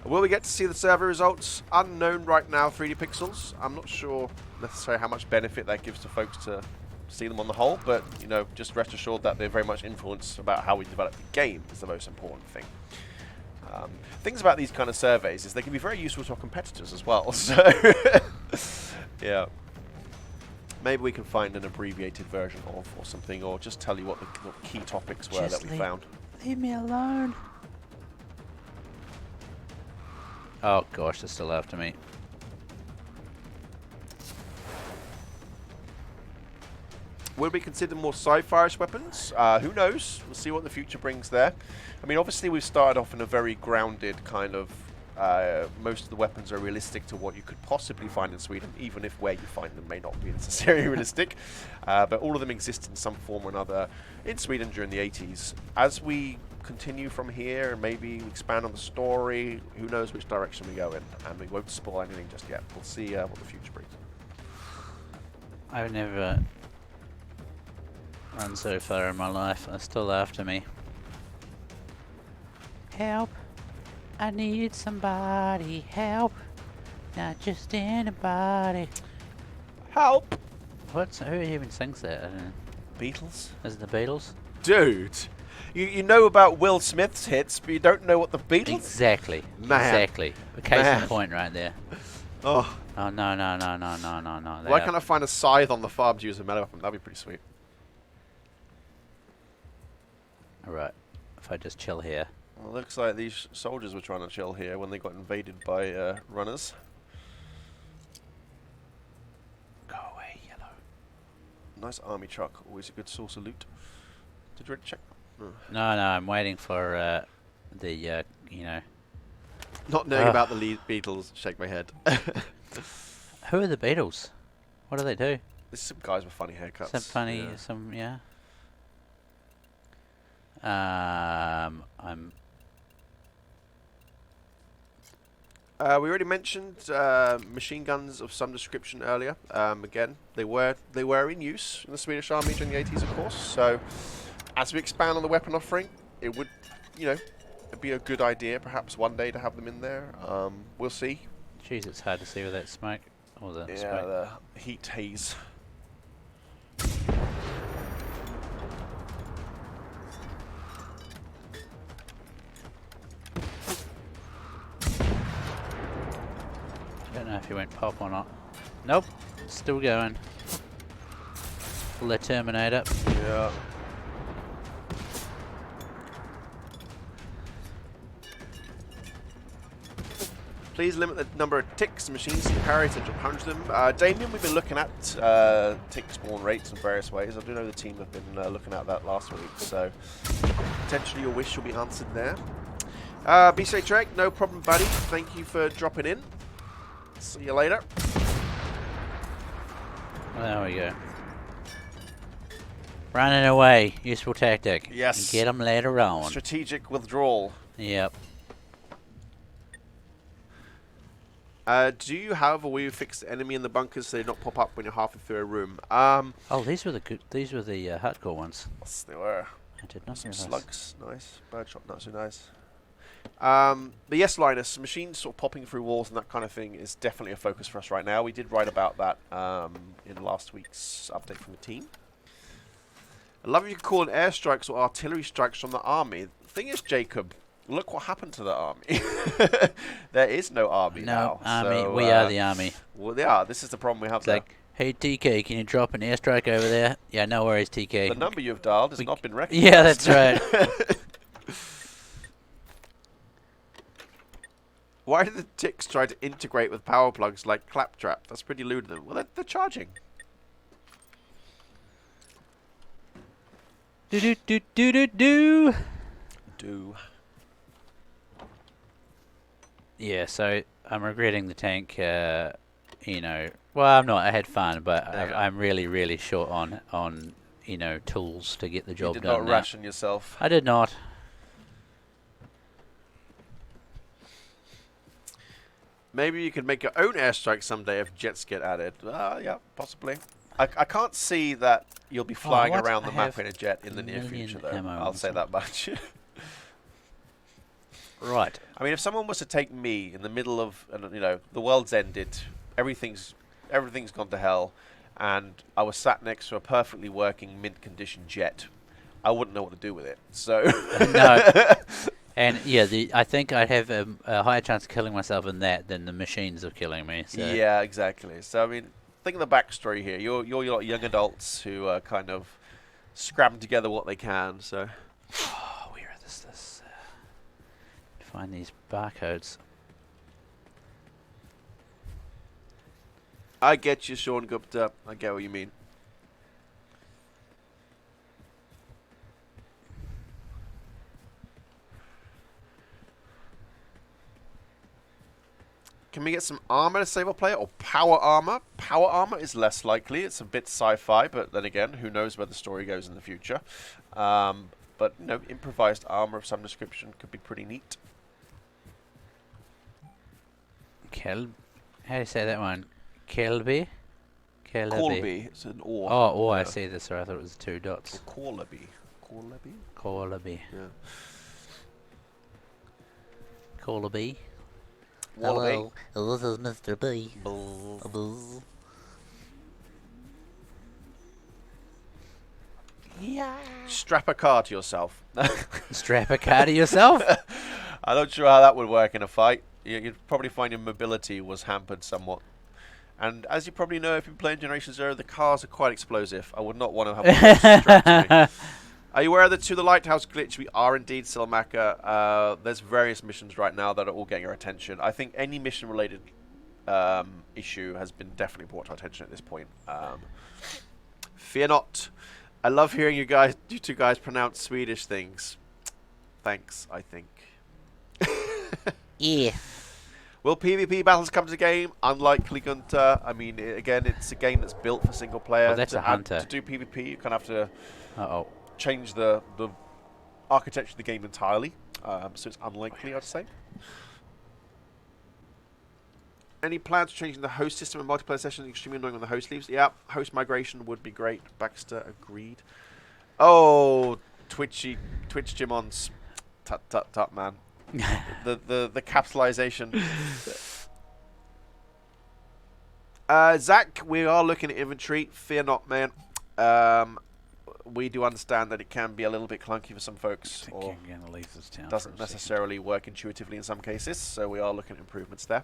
Will we get to see the survey results? Unknown right now, 3D Pixels. I'm not sure necessarily how much benefit that gives to folks to see them on the whole, but, you know, just rest assured that they're very much influenced about how we develop the game is the most important thing. Things about these kind of surveys is they can be very useful to our competitors as well. So, yeah. Maybe we can find an abbreviated version of or something, or just tell you what the key topics were that we found. Leave me alone. Oh gosh, they're still after me. Will we consider more sci-fi-ish weapons? Who knows? We'll see what the future brings there. I mean, obviously we've started off in a very grounded kind of... most of the weapons are realistic to what you could possibly find in Sweden, even if where you find them may not be necessarily realistic. But all of them exist in some form or another in Sweden during the 80s. As we continue from here and maybe expand on the story. Who knows which direction we go in, and we won't spoil anything just yet. We'll see what the future brings. I've never run so far in my life. They're still after me. Help! I need somebody. Help! Not just anybody. Help! Who even sings that? I don't know. Beatles? Is it the Beatles? Dude! You know about Will Smith's hits, but you don't know what the Beatles... Exactly. Man. Exactly. Case Man. in point right there. Oh. Oh, no. Why can't I find a scythe on the farm to use a melee weapon? That'd be pretty sweet. Alright. If I just chill here. Well, it looks like these soldiers were trying to chill here when they got invaded by runners. Go away, yellow. Nice army truck, always a good source of loot. Did you already check? No. No, I'm waiting for the, you know... Not knowing about the Beatles, shake my head. Who are the Beatles? What do they do? There's some guys with funny haircuts. Some funny, yeah. I'm... We already mentioned machine guns of some description earlier. Again, they were in use in the Swedish Army during the 80s, of course. So, as we expand on the weapon offering, it would, it'd be a good idea, perhaps one day, to have them in there. We'll see. Jeez, it's hard to see with that smoke. Or the Yeah, smoke. the heat haze. I don't know if he went pop or not. Nope, still going. The Terminator. Yeah. Please limit the number of ticks and machines to carry to 100 them. Damien, we've been looking at tick spawn rates in various ways. I do know the team have been looking at that last week, so potentially your wish will be answered there. B-State Trek, no problem, buddy. Thank you for dropping in. See you later. There we go. Running away, useful tactic. Yes. Get them later on. Strategic withdrawal. Yep. Do you, however, will you fix the enemy in the bunkers so they don't pop up when you're halfway through a room? Oh, these were the good. These were the hardcore ones. Yes, they were. I did not Some realize. slugs, nice. Birdshot, not so nice. But yes, Linus, machines sort of popping through walls and that kind of thing is definitely a focus for us right now. We did write about that in last week's update from the team. I love if you can call it airstrikes or artillery strikes from the army. The thing is, Jacob, look what happened to the army. There is no army now. No, army. So, we are the army. Well, they are. This is the problem we have It's there. like, hey TK, can you drop an airstrike over there? Yeah, no worries, TK. The number you've dialed has not been recognized. Yeah, that's right. Why did the ticks try to integrate with power plugs like Claptrap? That's pretty lewd of them. Well, they're charging. Do do do do do do. Do. Yeah, so I'm regretting the tank. Well, I'm not. I had fun, but I'm really, really short on tools to get the job You did done. not now. ration yourself. I did not. Maybe you could make your own airstrike someday if jets get added. Yeah, possibly. I can't see that you'll be flying what? around the I map have in a jet in the a near million future, though. ammo I'll on say that much. Right. I mean, if someone was to take me in the middle of, the world's ended, everything's gone to hell, and I was sat next to a perfectly working mint condition jet, I wouldn't know what to do with it. So No. And yeah, I think I'd have a higher chance of killing myself in that than the machines of killing me. So. Yeah, exactly. So I mean, think of the backstory here. You're young adults who are kind of scrabbing together what they can. So Oh, where is this? Find these barcodes. I get you, Sean Gupta. I get what you mean. Can we get some armor to save our player, or power armor? Power armor is less likely. It's a bit sci-fi, but then again, who knows where the story goes in the future. But, you know, improvised armor of some description could be pretty neat. How do you say that one? Kelby? Corleby. It's an or. Oh, I see this. Sorry, I thought it was 2 dots. Corleby. Corleby? Corleby. Yeah. Corleby. Wallaby. Hello, this is Mr. B. Bull. Yeah. Strap a car to yourself. Strap a car to yourself? I'm not sure how that would work in a fight. You'd probably find your mobility was hampered somewhat. And as you probably know, if you're playing Generation Zero, the cars are quite explosive. I would not want to have one strapped to me. Are you aware of the To the Lighthouse glitch? We are indeed, Silmaka. There's various missions right now that are all getting our attention. I think any mission-related issue has been definitely brought to our attention at this point. Fear not. I love hearing you two guys pronounce Swedish things. Thanks, I think. Yeah. Will PvP battles come to the game? Unlikely, Gunter. I mean, again, it's a game that's built for single player. Well, that's a hunter. To do PvP, you kind of have to Uh-oh. change the architecture of the game entirely. So it's unlikely, I'd say. Any plans for changing the host system in multiplayer sessions? Extremely annoying when the host leaves. Yeah, host migration would be great. Baxter agreed. Oh, Twitch Jimons. Tut, man. the capitalization. Zach, we are looking at inventory. Fear not, man. We do understand that it can be a little bit clunky for some folks, or doesn't necessarily work intuitively in some cases. So we are looking at improvements there.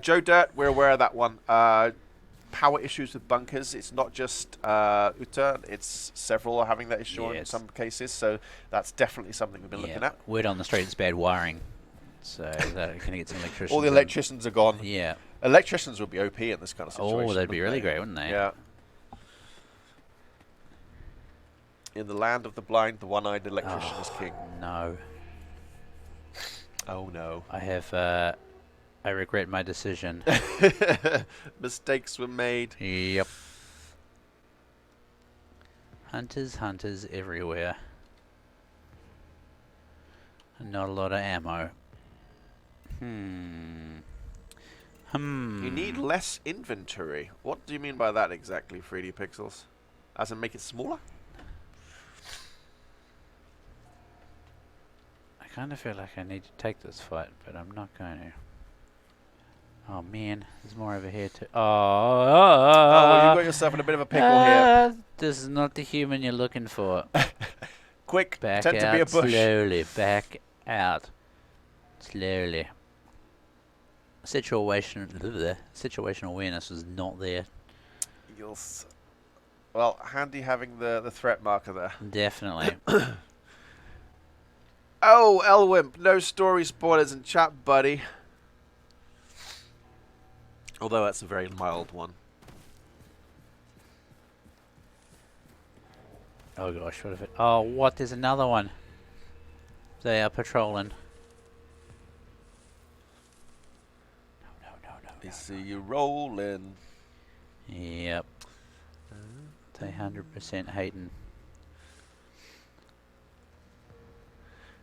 Joe Dirt, we're aware of that one. Power issues with bunkers. It's not just Uta, it's several are having that issue in some cases, so that's definitely something we've been looking at. Word on the street, it's bad wiring, so that can get some electricians. All the electricians are gone. Yeah. Electricians would be OP in this kind of situation. Oh, that'd be really great, wouldn't they? Yeah. In the land of the blind, the one-eyed electrician is king. No. Oh, no. I regret my decision. Mistakes were made. Yep. Hunters everywhere. Not a lot of ammo. You need less inventory. What do you mean by that exactly, 3D Pixels? As in make it smaller? I kind of feel like I need to take this fight, but I'm not going to. Oh man, there's more over here too. Oh, you got yourself in a bit of a pickle here. This is not the human you're looking for. Quick, back pretend out to be a bush. Slowly, back out. Slowly. Situational awareness was not there. Well, handy having the threat marker there. Definitely. Oh, Elwimp, no story spoilers in chat, buddy. Although that's a very mild one. Oh gosh, what if it... Oh, what? There's another one. They are patrolling. No. They see you rolling. Yep. They 100% hating.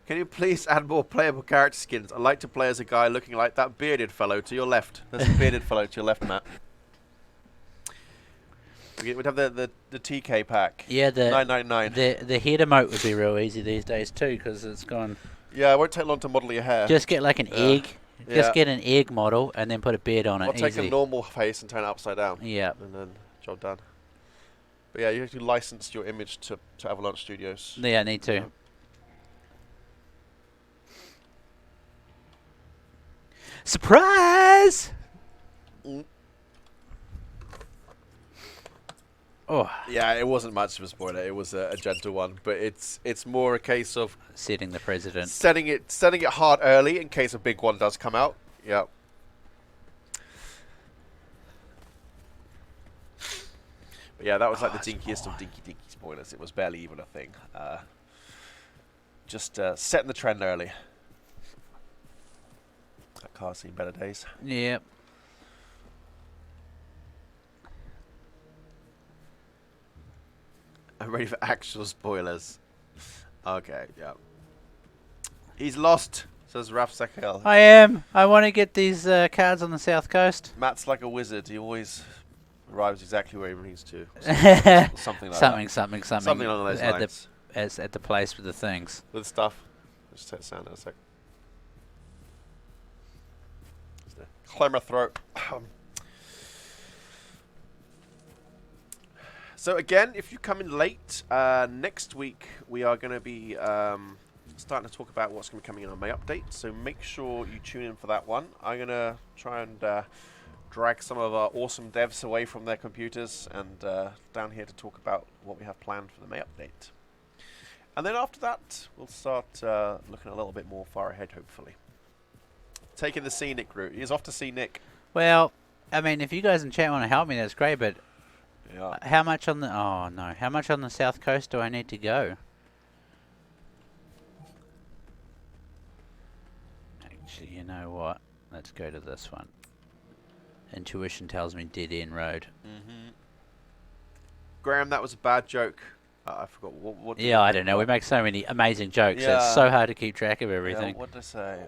Can you please add more playable character skins? I'd like to play as a guy looking like that bearded fellow to your left. There's a bearded fellow to your left, Matt. We'd have the TK pack. Yeah, the $9.99. the head emote would be real easy these days too, because it's gone. Yeah, it won't take long to model your hair. Just get like an egg. Just get an egg model and then put a beard on it. Or take a normal face and turn it upside down. Yeah. And then job done. But yeah, you have to license your image to Avalanche Studios. Yeah, I need to. Yeah. Surprise! Oh. Yeah, it wasn't much of a spoiler. It was a gentle one, but it's more a case of setting the precedent, setting it hard early in case a big one does come out. Yeah. But yeah, that was like the dinkiest of dinky spoilers. It was barely even a thing. Just setting the trend early. That car's seen better days. Yep. I'm ready for actual spoilers. Okay, yeah. He's lost, says Raf Sakel. I am. I want to get these cards on the south coast. Matt's like a wizard. He always arrives exactly where he needs to. Something like something, that. something. Something along those lines. At the place with the things. With stuff. Just take the sound in a sec. Clear my throat. So again, if you come in late, next week we are going to be starting to talk about what's going to be coming in on May update. So make sure you tune in for that one. I'm going to try and drag some of our awesome devs away from their computers and down here to talk about what we have planned for the May update. And then after that, we'll start looking a little bit more far ahead, hopefully. Taking the scenic route. He's off to see Nick. Well, I mean, if you guys in chat want to help me, that's great. But yeah. How much on the? Oh no! How much on the south coast do I need to go? Actually, you know what? Let's go to this one. Intuition tells me dead end road. Graham, that was a bad joke. I forgot what. Yeah, I don't know. We make so many amazing jokes. Yeah. It's so hard to keep track of everything. Yeah, what did I say?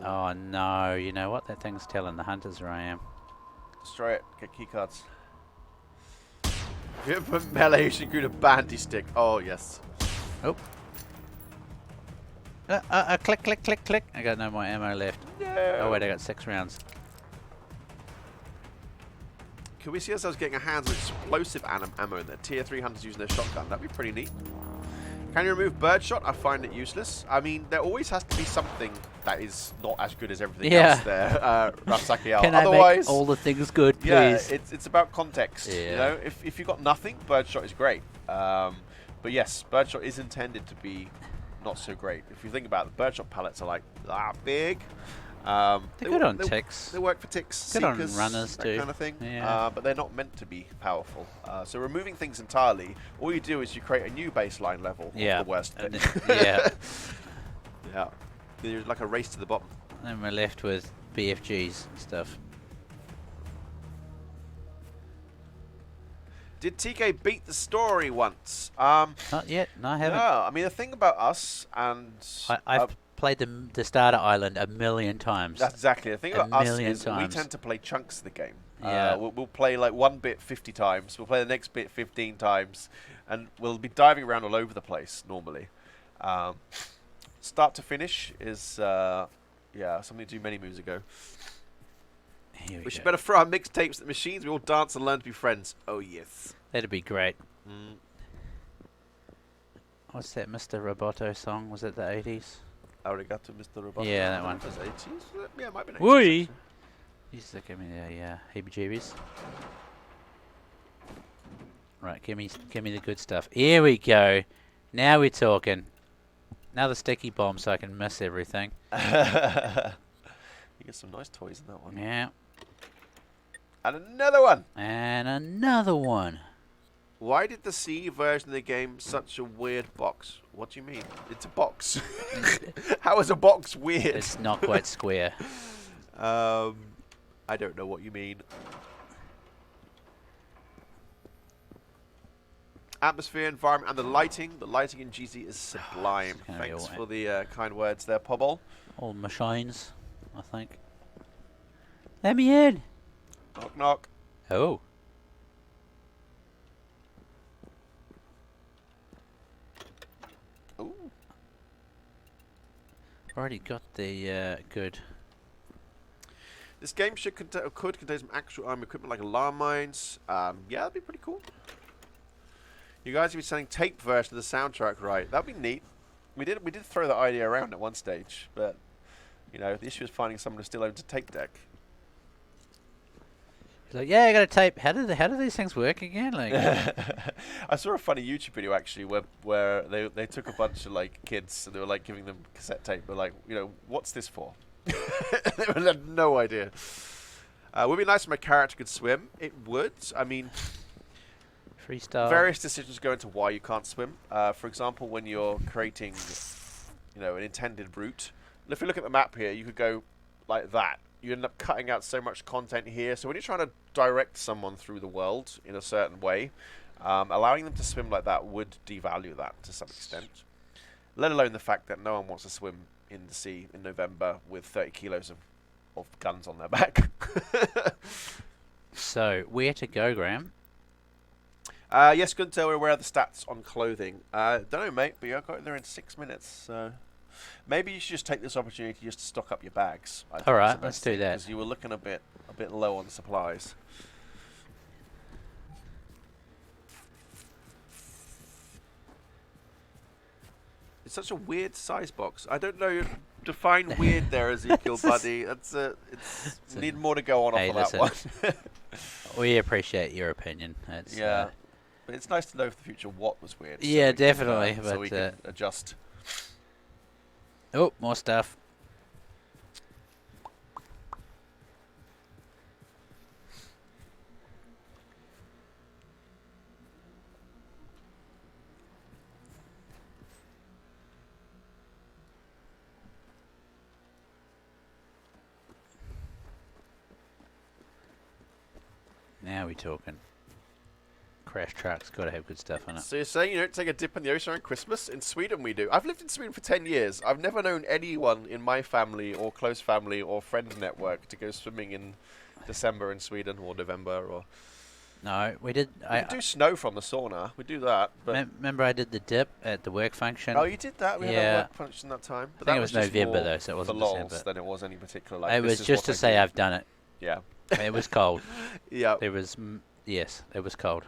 Oh no! You know what? That thing's telling the hunters where I am. Destroy it. Get keycards. If you put melee, you should include a bandy stick. Oh yes. Oh. Click, click, click, click. I got no more ammo left. No. Oh wait, I got 6 rounds. Can we see ourselves getting our hands on explosive ammo in there? Tier 3 hunters using their shotgun. That'd be pretty neat. Can you remove birdshot? I find it useless. I mean, there always has to be something that is not as good as everything else there. Rafsakiel. Can Otherwise, I make all the things good, please? Yeah, it's about context. Yeah. You know, if you've got nothing, birdshot is great. But yes, birdshot is intended to be not so great. If you think about it, the birdshot pallets are like big. They're good on ticks. They work for ticks, good seekers, on runners that too. kind of thing. Yeah. But they're not meant to be powerful. So removing things entirely, all you do is you create a new baseline level of the worst thing. Yeah. Yeah. There's like a race to the bottom. And we're left with BFGs and stuff. Did TK beat the story once? Not yet. No, I haven't. No, I mean the thing about us and I've played the starter island a million times. That's exactly the thing about us is we times. tend to play chunks of the game. Yeah. We'll play like one bit 50 times. We'll play the next bit 15 times, and we'll be diving around all over the place normally. Start to finish is something to do many moons ago. We should better throw our mixtapes at machines. We all dance and learn to be friends. Oh yes, that'd be great. What's that Mr. Roboto song? Was it the 80s? Arigato, Mr. Roboto. Yeah, that one. Was 80s? Yeah, it might be 80s. Whee! Used to give me the heebie-jeebies. Right, give me the good stuff. Here we go. Now we're talking. Another sticky bomb so I can miss everything. You get some nice toys in that one. Yeah. And another one. And another one. Why did the C version of the game such a weird box? What do you mean? It's a box. How is a box weird? It's not quite square. I don't know what you mean. Atmosphere, environment, and the lighting. The lighting in GZ is sublime. Thanks for the kind words there, Pobble. All machines, I think. Let me in. Knock, knock. Oh. Ooh. Already got the good. This game could contain some actual arm equipment like alarm mines. Yeah, that'd be pretty cool. You guys would be selling tape version of the soundtrack, right? That'd be neat. We did throw that idea around at one stage, but you know the issue is finding someone who still owns a tape deck. He's like, yeah, I got a tape. How do these things work again? Like, I saw a funny YouTube video actually where they took a bunch of like kids and they were like giving them cassette tape. But like, you know, what's this for? They had no idea. Would be nice if my character could swim. It would. I mean, freestyle. Various decisions go into why you can't swim. For example, when you're creating, you know, an intended route. If you look at the map here, you could go like that. You end up cutting out so much content here. So when you're trying to direct someone through the world in a certain way, Allowing them to swim like that would devalue that to some extent. Let alone the fact that no one wants to swim in the sea in November with 30 kilos of guns on their back. So, where to go, Graham? Yes, Gunter, we're aware of the stats on clothing. Don't know, mate, but you've got there in 6 minutes, so maybe you should just take this opportunity just to stock up your bags. All right, let's do that. Because you were looking a bit low on supplies. It's such a weird size box. I don't know. Define weird there, Ezekiel, buddy. It's need more to go on Hey, off of that one. We appreciate your opinion. Yeah. But it's nice to know for the future what was weird. Yeah, definitely. So we can adjust. Oh, more stuff. Now we talking. Crash trucks, gotta have good stuff on it. So you're saying you don't take a dip in the ocean on Christmas? In Sweden we do. I've lived in Sweden for 10 years. I've never known anyone in my family or close family or friend network to go swimming in December in Sweden or November or... No, we did. We do snow from the sauna. We do that. But remember I did the dip at the work function? oh, you did that? We had a work function that time. But I think that it was just November more though, so it wasn't for December. lols than it was any particular. Like, It was just to say I've done it. Yeah. It was cold. Yeah. There was yes, it was cold.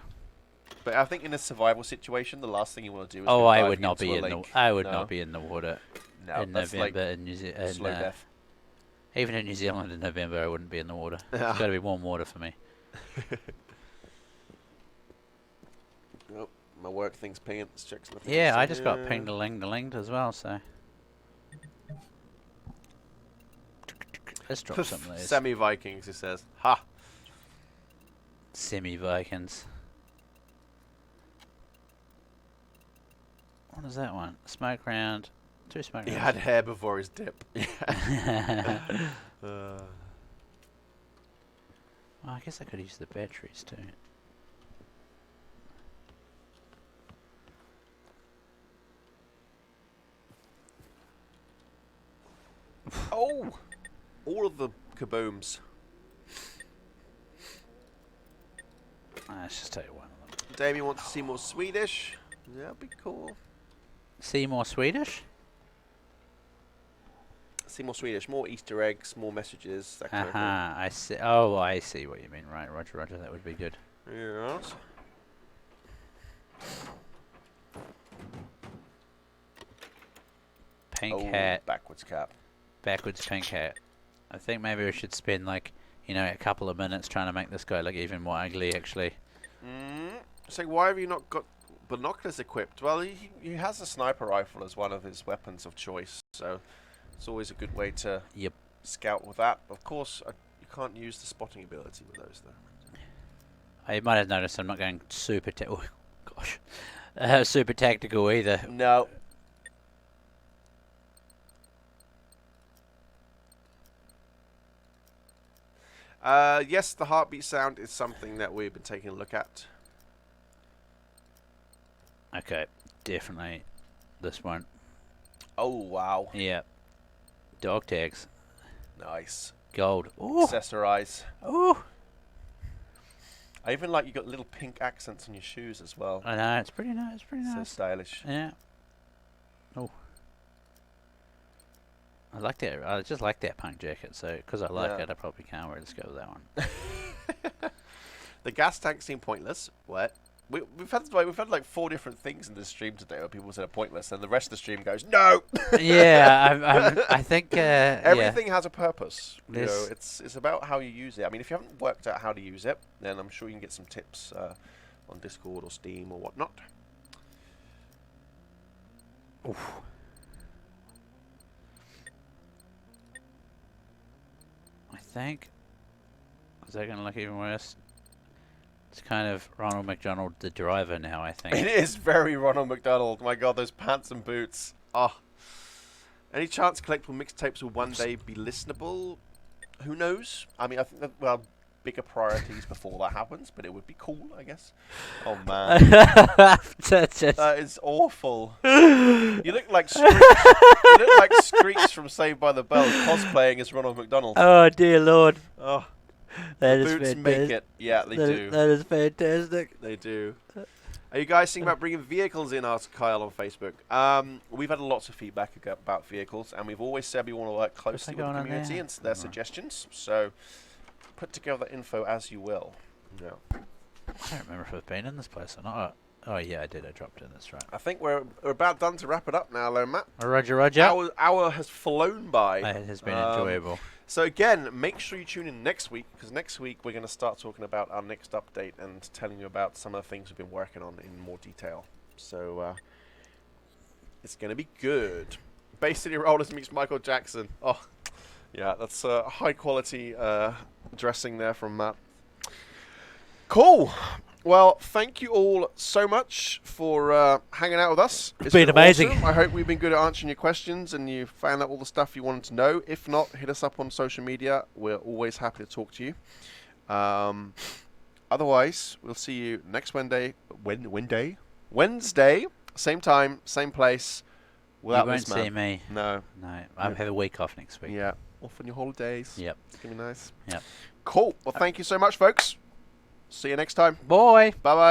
But I think in a survival situation, the last thing you want to do is Oh, go I diving would not into be a in lake. the. I would No. not be in the water No, in that's November like in New Zealand. slow death. Even in New Zealand in November, I wouldn't be in the water. Yeah. It's got to be warm water for me. Oh, my work thing's pinging. Let's check some things. Yeah, I just got pinged a linged as well. So let's drop some of those. Semi-Vikings, he says. Ha! Semi-Vikings. What is that one? Smoke round. 2 smoke He rounds. had hair before his dip. Well, I guess I could use the batteries too. Oh! All of the kabooms. Let's just take one of them. Damien wants to see more Swedish. That'd be cool. See more Swedish? See more Swedish, more Easter eggs, more messages, that kind of thing. I see. Oh, I see what you mean. Right, Roger, Roger. That would be good. Yes. Pink hat, Backwards cap. backwards pink hat. I think maybe we should spend like, a couple of minutes trying to make this guy look even more ugly. Actually. So why have you not got binoculars equipped? Well, he has a sniper rifle as one of his weapons of choice, so it's always a good way to scout with that. Of course, you can't use the spotting ability with those, though. You might have noticed I'm not going super. Oh, gosh, super tactical either. No. Yes, the heartbeat sound is something that we've been taking a look at. Okay, definitely this one. Oh, wow. Yeah. Dog tags. Nice. Gold. Ooh. Accessorize. Ooh. I even like you got little pink accents on your shoes as well. I know, it's pretty nice. It's pretty So nice. stylish. Yeah. Oh. I like that. I just like that punk jacket. So, because I like it, I probably can't wear it. Let's go with that one. The gas tank seemed pointless. What? We've had like 4 different things in this stream today where people said are pointless, and the rest of the stream goes no. Yeah, I think everything has a purpose. You know, This- it's about how you use it. I mean, if you haven't worked out how to use it, then I'm sure you can get some tips on Discord or Steam or whatnot. Oof. I think. Is that going to look even worse? It's kind of Ronald McDonald, the driver now, I think. It is very Ronald McDonald. My God, those pants and boots. Ah. Any chance collectible mixtapes will one day be listenable? Who knows? I mean, I think that, well, bigger priorities before that happens, but it would be cool, I guess. Oh man, that is awful. You look like Screech. You look like Screech from Saved by the Bell cosplaying as Ronald McDonald. Oh dear Lord. Oh, That the is boots fantastic. make it. Yeah, they do. That is fantastic. They do. Are you guys thinking about bringing vehicles in? Asked Kyle on Facebook. We've had lots of feedback about vehicles, and we've always said we want to work closely with the community and their suggestions. So put together info as you will. Yeah. I don't remember if I've been in this place or not. Oh yeah, I did. I dropped in. That's right. I think we're about done to wrap it up now, though, Matt. Roger, Roger. Hour has flown by. It has been enjoyable. So again, make sure you tune in next week, because next week we're going to start talking about our next update and telling you about some of the things we've been working on in more detail. So it's going to be good. Bay City Rollers meets Michael Jackson. Oh, yeah, that's high quality dressing there from Matt. Cool. Well, thank you all so much for hanging out with us. It's been amazing. Awesome. I hope we've been good at answering your questions and you found out all the stuff you wanted to know. If not, hit us up on social media. We're always happy to talk to you. Otherwise, we'll see you next Wednesday. Wednesday, same time, same place. You won't see me. No. No. I'll have a week off next week. Yeah. Off on your holidays. Yep. It's going to be nice. Yep. Cool. Well, thank you so much, folks. See you next time. Bye. Bye-bye.